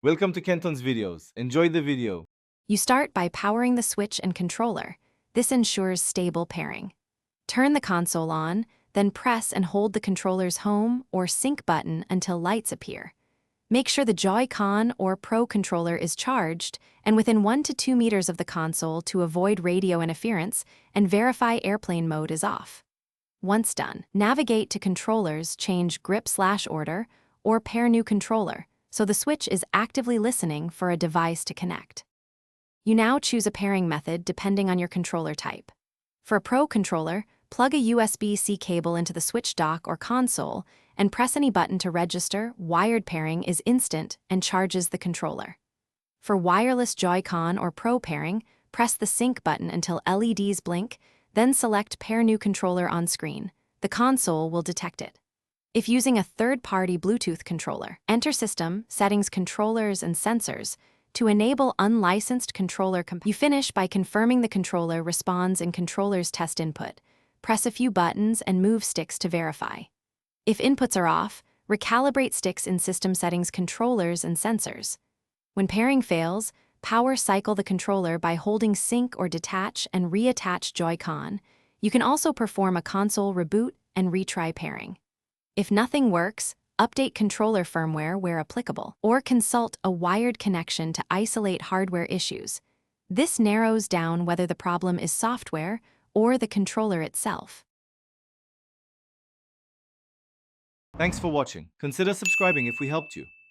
Welcome to Kenton's videos. Enjoy the video. You start by powering the switch and controller. This ensures stable pairing. Turn the console on, then press and hold the controller's home or sync button until lights appear. Make sure the Joy-Con or Pro controller is charged and within 1 to 2 meters of the console to avoid radio interference, and verify airplane mode is off. Once done, navigate to Controllers, change Grip/Order, or Pair New Controller, so the switch is actively listening for a device to connect. You now choose a pairing method depending on your controller type. For a Pro controller, plug a USB-C cable into the switch dock or console and press any button to register. Wired pairing is instant and charges the controller. For wireless Joy-Con or Pro pairing, press the sync button until LEDs blink, then select Pair New Controller on screen. The console will detect it. If using a third-party Bluetooth controller, enter System, Settings, Controllers, and Sensors to enable unlicensed controller. You finish by confirming the controller responds in controller's test input. Press a few buttons and move sticks to verify. If inputs are off, recalibrate sticks in System Settings, Controllers, and Sensors. When pairing fails, power cycle the controller by holding sync or detach and reattach Joy-Con. You can also perform a console reboot and retry pairing. If nothing works, update controller firmware where applicable, or consult a wired connection to isolate hardware issues. This narrows down whether the problem is software or the controller itself. Thanks for watching. Consider subscribing if we helped you.